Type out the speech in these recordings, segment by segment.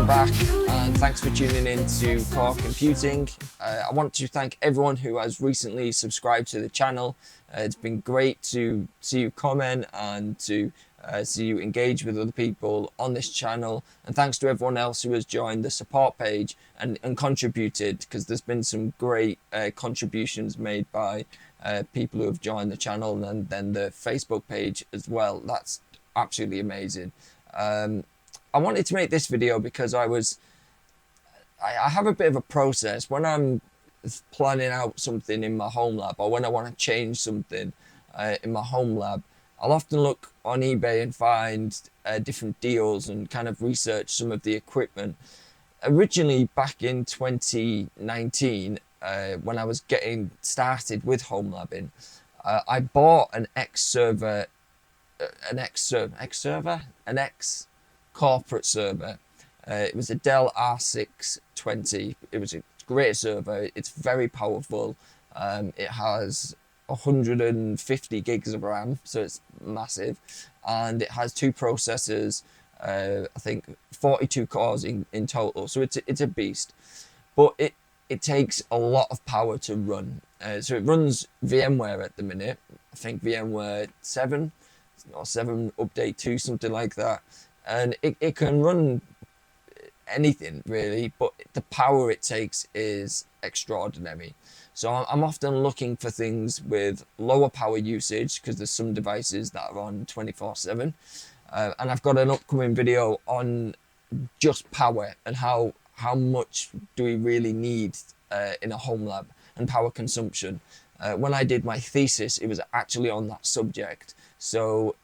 back, and thanks for tuning in to Core Computing. I want to thank everyone who has recently subscribed to the channel. It's been great to see you comment and to see you engage with other people on this channel, and thanks to everyone else who has joined the support page and contributed, because there's been some great contributions made by people who have joined the channel, and then the Facebook page as well. That's absolutely amazing. I wanted to make this video because I have a bit of a process when I'm planning out something in my HomeLab, or when I want to change something in my HomeLab. I'll often look on eBay and find different deals and kind of research some of the equipment. Originally back in 2019, when I was getting started with HomeLabbing, I bought an X corporate server. It was a Dell R620. It was a great server. It's very powerful. It has 150 gigs of RAM, so it's massive, and it has two processors, I think 42 cores in total, so it's a beast. But it takes a lot of power to run. So it runs VMware at the minute. I think VMware 7 or 7 update 2, something like that. And it can run anything really, but the power it takes is extraordinary. So I'm often looking for things with lower power usage, because there's some devices that are on 24/7. And I've got an upcoming video on just power and how much do we really need in a HomeLab, and power consumption. When I did my thesis, it was actually on that subject. So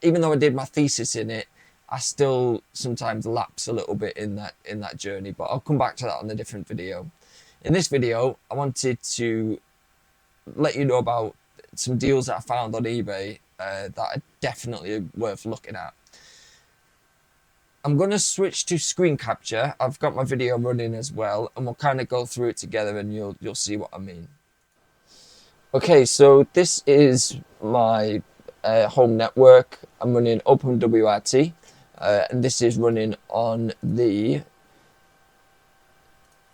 even though I did my thesis in it, I still sometimes lapse a little bit in that journey, but I'll come back to that on a different video. In this video, I wanted to let you know about some deals that I found on eBay that are definitely worth looking at. I'm going to switch to screen capture. I've got my video running as well, and we'll kind of go through it together, and you'll see what I mean. Okay, so this is my home network. I'm running OpenWRT, and this is running on the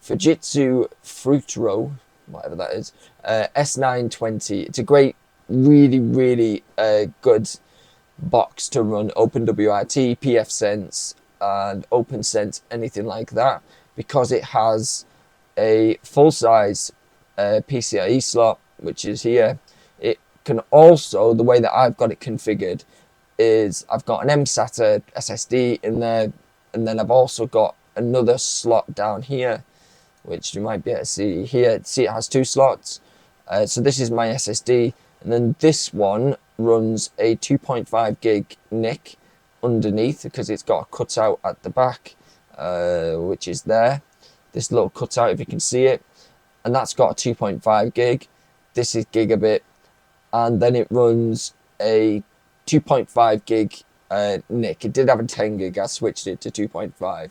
Fujitsu Fruitro, whatever that is, S920. It's a great, really good box to run OpenWRT, pfSense, and OpenSense, anything like that, because it has a full-size PCIe slot, which is here. It can also, the way that I've got it configured is I've got an mSATA SSD in there, and then I've also got another slot down here, which you might be able to see here. See, it has two slots. So this is my SSD, and then this one runs a 2.5 gig NIC underneath, because it's got a cutout at the back, which is there. This little cutout, if you can see it, and that's got a 2.5 gig. This is Gigabit, and then it runs a 2.5 gig NIC. It did have a 10 gig. I switched it to 2.5.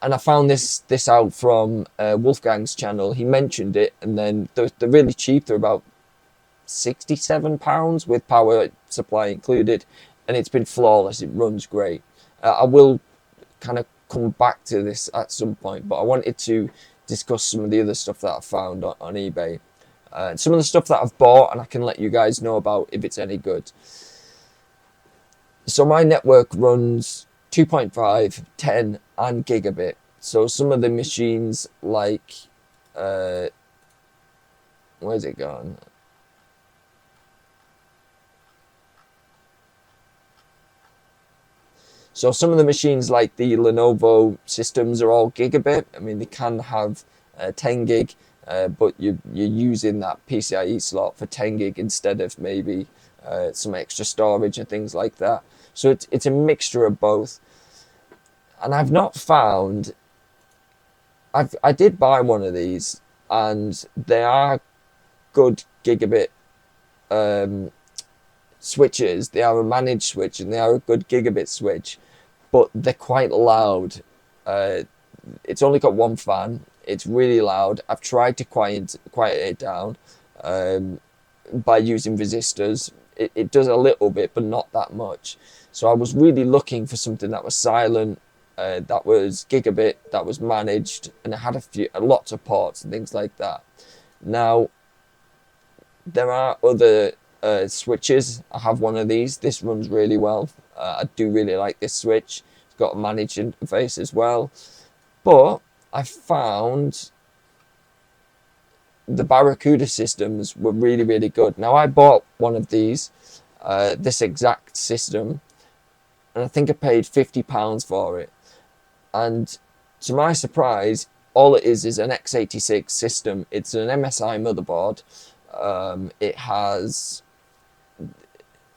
And I found this out from Wolfgang's channel. He mentioned it, and then they're really cheap. They're about £67 with power supply included, and it's been flawless. It runs great. I will kind of come back to this at some point, but I wanted to discuss some of the other stuff that I found on eBay. Some of the stuff that I've bought, and I can let you guys know about if it's any good. So my network runs 2.5, 10, and Gigabit. So some of the machines, like, where's it gone? So some of the machines, like the Lenovo systems, are all Gigabit. I mean, they can have 10 gig, but you're using that PCIe slot for 10 gig instead of maybe some extra storage and things like that. So it's a mixture of both. And I've not found... I did buy one of these, and they are good Gigabit switches. They are a managed switch, and they are a good Gigabit switch, but they're quite loud. It's only got one fan. It's really loud. I've tried to quiet it down by using resistors. It does a little bit, but not that much. So I was really looking for something that was silent, that was gigabit, that was managed, and it had lots of ports and things like that. Now, there are other switches. I have one of these. This runs really well. I do really like this switch. It's got a managed interface as well. But I found the Barracuda systems were really, really good. Now, I bought one of these, this exact system, and I think I paid £50 for it. And to my surprise, all it is an x86 system. It's an MSI motherboard. It has,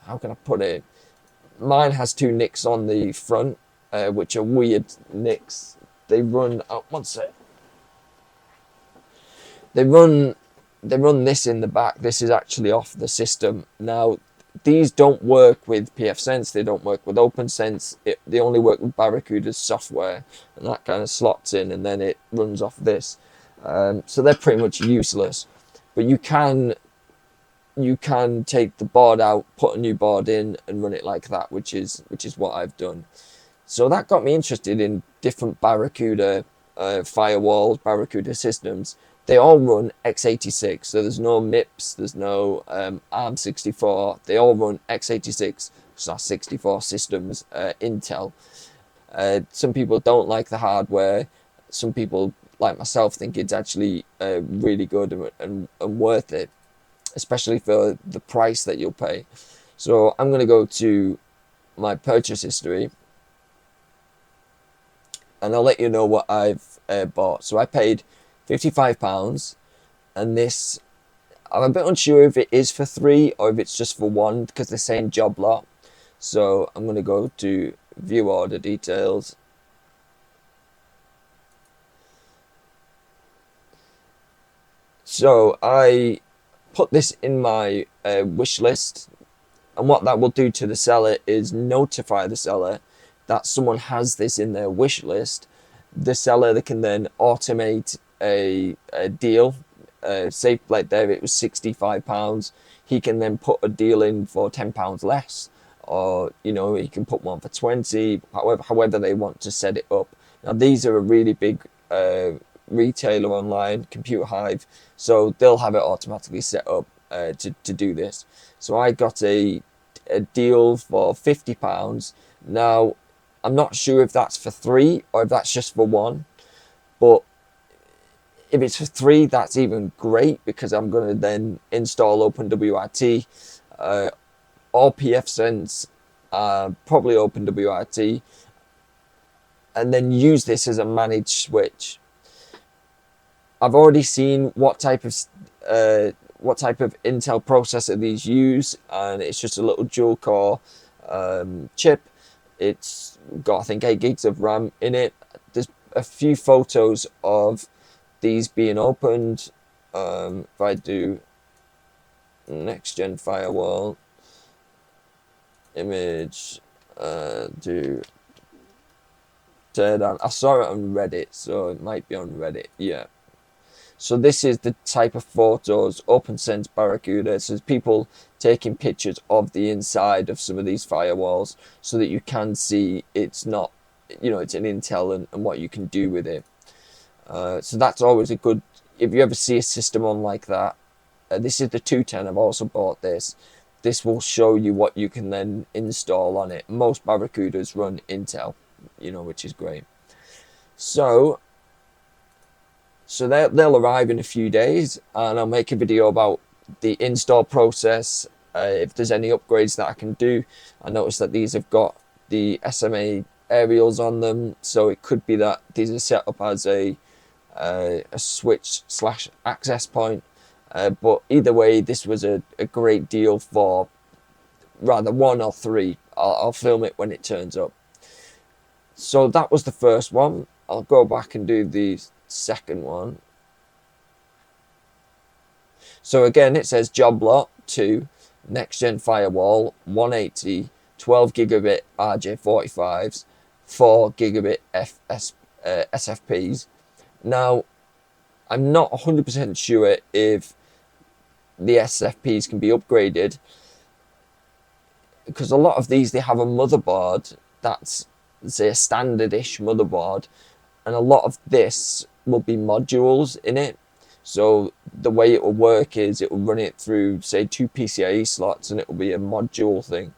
how can I put it? Mine has 2 NICs on the front, which are weird NICs. They run, one sec. They run this in the back. This is actually off the system. Now, these don't work with pfSense. They don't work with OpenSense. They only work with Barracuda's software, and that kind of slots in, and then it runs off this. So they're pretty much useless. But you can take the board out, put a new board in, and run it like that, which is what I've done. So that got me interested in different Barracuda firewalls, Barracuda systems. They all run x86, so there's no MIPS, there's no ARM64. They all run x86/64 systems, Intel. Some people don't like the hardware. Some people, like myself, think it's actually really good and worth it, especially for the price that you'll pay. So I'm going to go to my purchase history, and I'll let you know what I've bought. So I paid £55, and this, I'm a bit unsure if it is for 3 or if it's just for 1, because they're saying job lot. So I'm going to go to view order details. So I put this in my wish list, and what that will do to the seller is notify the seller that someone has this in their wish list. The seller, they can then automate a deal. Say like there it was £65. He can then put a deal in for £10 less, or he can put one for 20, however they want to set it up. Now these are a really big retailer online, Computer Hive, so they'll have it automatically set up to do this. So I got a deal for £50. Now I'm not sure if that's for 3 or if that's just for 1, but if it's for 3, that's even great, because I'm going to then install OpenWRT, or pfSense, probably OpenWRT, and then use this as a managed switch. I've already seen what type of Intel processor these use, and it's just a little dual core chip. It's got, I think, 8 gigs of RAM in it. There's a few photos of these being opened. If I do next gen firewall image, do teardown. I saw it on Reddit, so it might be on Reddit. Yeah. So this is the type of photos, OpenSense Barracuda. So there's people taking pictures of the inside of some of these firewalls, so that you can see it's not, it's an Intel and what you can do with it. So that's always a good, if you ever see a system on like that. This is the 210, I've also bought this. This will show you what you can then install on it. Most Barracudas run Intel, which is great. So they'll arrive in a few days, and I'll make a video about the install process, if there's any upgrades that I can do. I noticed that these have got the SMA aerials on them, so it could be that these are set up as a switch / access point, but either way, this was a great deal for rather 1 or 3. I'll film it when it turns up. So that was the first one. I'll go back and do the second one. So again, it says job lot 2, next gen firewall, 180, 12 gigabit RJ45s, 4 gigabit SFPs. Now, I'm not 100% sure if the SFPs can be upgraded. because a lot of these, they have a motherboard that's, say, a standard-ish motherboard, and a lot of this will be modules in it. So the way it will work is it will run it through, say, 2 PCIe slots, and it will be a module thing,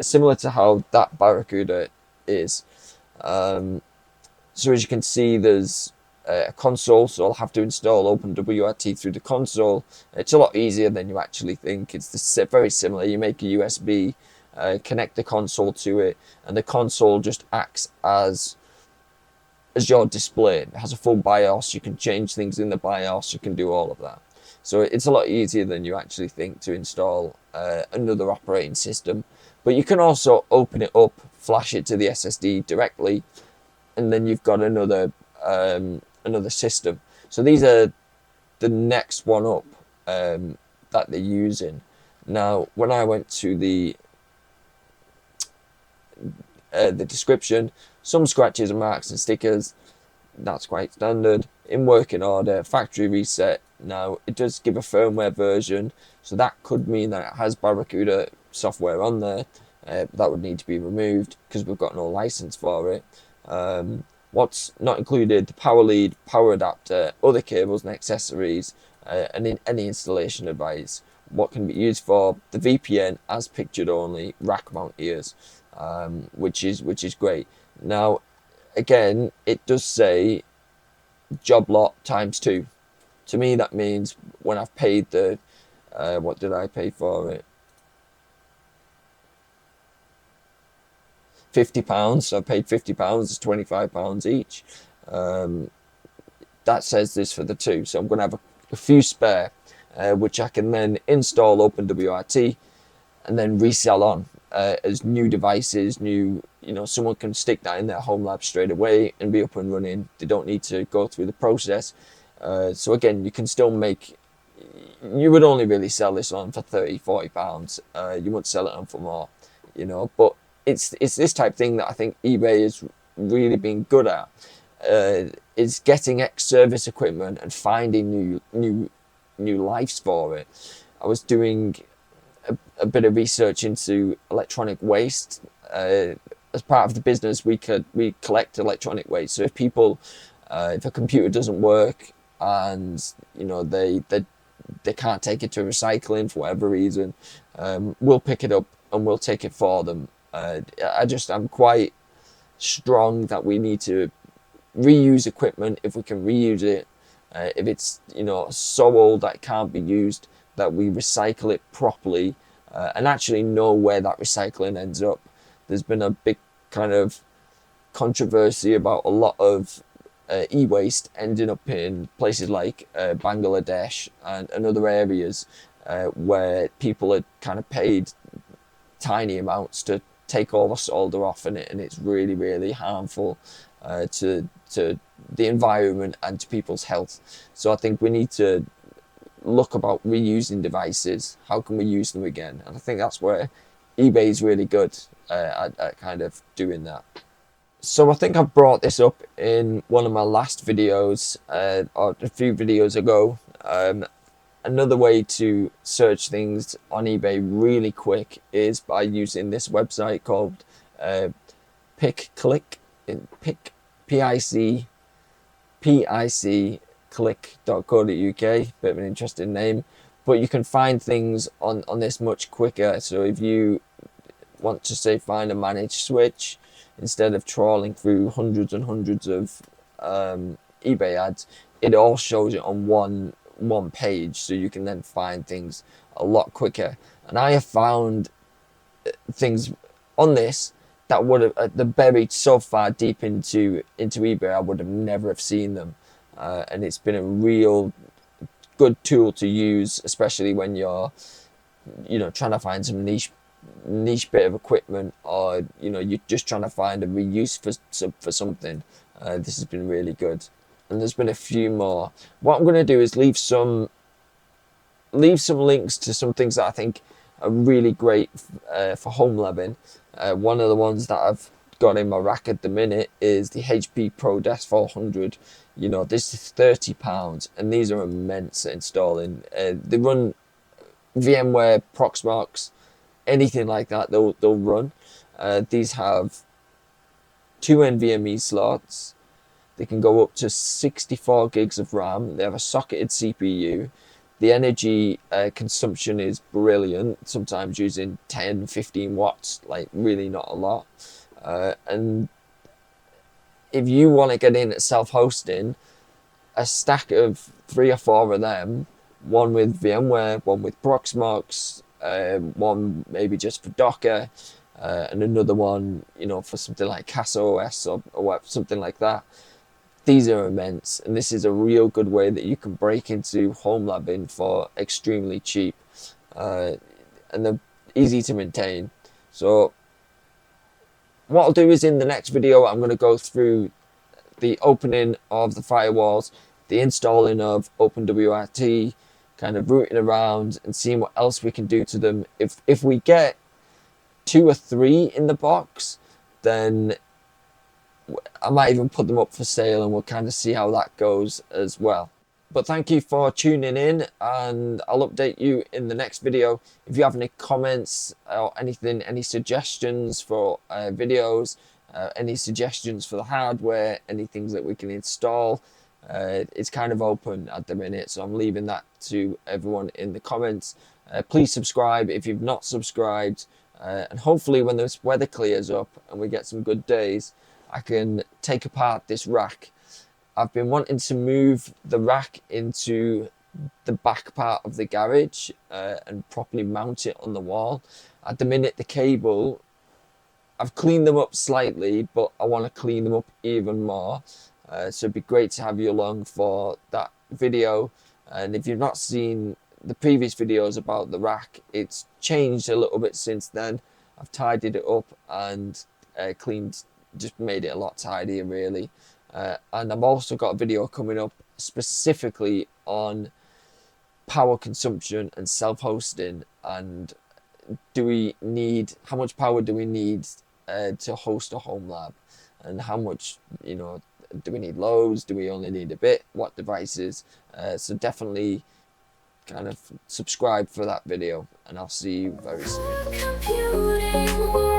similar to how that Barracuda is. So as you can see, there's a console, so I'll have to install OpenWRT through the console. It's a lot easier than you actually think. It's very similar. You make a USB, connect the console to it, and the console just acts as your display. It has a full BIOS. You can change things in the BIOS. You can do all of that. So it's a lot easier than you actually think to install another operating system. But you can also open it up, flash it to the SSD directly, and then you've got another system. So these are the next one up that they're using. Now, when I went to the description, some scratches and marks and stickers, that's quite standard. In working order, factory reset. Now, it does give a firmware version, so that could mean that it has Barracuda software on there. That would need to be removed because we've got no license for it. What's not included: the power lead, power adapter, other cables and accessories, and in any installation advice. What can be used for: the VPN as pictured only, rack mount ears, which is great. Now, again, it does say job lot ×2. To me, that means when I've paid the what did I pay for it? £50. So I paid £50. It's £25 each. That says this for the two. So I'm going to have a few spare, which I can then install OpenWRT and then resell on as new devices. Someone can stick that in their HomeLab straight away and be up and running. They don't need to go through the process. So again, you can still make. You would only really sell this on for £30-40. You wouldn't sell it on for more, But it's this type of thing that I think eBay has really been good at. Is getting ex-service equipment and finding new lives for it. I was doing a bit of research into electronic waste. As part of the business, we collect electronic waste. So if a computer doesn't work and they can't take it to recycling for whatever reason, we'll pick it up and we'll take it for them. I'm quite strong that we need to reuse equipment if we can reuse it. If it's so old that it can't be used, that we recycle it properly and actually know where that recycling ends up. There's been a big kind of controversy about a lot of e-waste ending up in places like Bangladesh and other areas where people had kind of paid tiny amounts to take all the solder off in it, and it's really, really harmful to the environment and to people's health. So I think we need to look about reusing devices. How can we use them again? And I think that's where eBay is really good at kind of doing that. So I think I brought this up in one of my last videos or a few videos ago. Another way to search things on eBay really quick is by using this website called PickClick. PickClick.co.uk. Bit of an interesting name, but you can find things on this much quicker. So if you want to, say, find a managed switch, instead of trawling through hundreds and hundreds of eBay ads, it all shows it on one page, so you can then find things a lot quicker. And I have found things on this that would have they're buried so far deep into eBay, I would have never have seen them. And it's been a real good tool to use, especially when you're trying to find some niche bit of equipment, or you're just trying to find a reuse for something. This has been really good. And there's been a few more. What I'm going to do is leave some links to some things that I think are really great for HomeLabbing. One of the ones that I've got in my rack at the minute is the HP Pro Desk 400. This is £30, and these are immense at installing. They run VMware, Proxmox, anything like that, they'll run. These have 2 NVMe slots. They can go up to 64 gigs of RAM. They have a socketed CPU. The energy consumption is brilliant, sometimes using 10, 15 watts, like really not a lot. And if you want to get in at self-hosting, a stack of 3 or 4 of them, one with VMware, one with Proxmox, one maybe just for Docker, and another one, for something like CastOS or something like that. These are immense, and this is a real good way that you can break into HomeLab in for extremely cheap, and they're easy to maintain. So what I'll do is in the next video, I'm going to go through the opening of the firewalls, the installing of OpenWRT, kind of rooting around and seeing what else we can do to them. If we get 2 or 3 in the box, then I might even put them up for sale, and we'll kind of see how that goes as well. But thank you for tuning in, and I'll update you in the next video. If you have any comments or anything, any suggestions for videos, any suggestions for the hardware, any things that we can install, it's kind of open at the minute, so I'm leaving that to everyone in the comments. Please subscribe if you've not subscribed, and hopefully when this weather clears up and we get some good days, I can take apart this rack. I've been wanting to move the rack into the back part of the garage and properly mount it on the wall. At the minute, the cable, I've cleaned them up slightly, but I want to clean them up even more. So it'd be great to have you along for that video. And if you've not seen the previous videos about the rack, it's changed a little bit since then. I've tidied it up and cleaned, just made it a lot tidier really. And I've also got a video coming up specifically on power consumption and self-hosting, and how much power do we need to host a HomeLab, and how much, do we need loads, do we only need a bit, what devices. So definitely kind of subscribe for that video, and I'll see you very soon.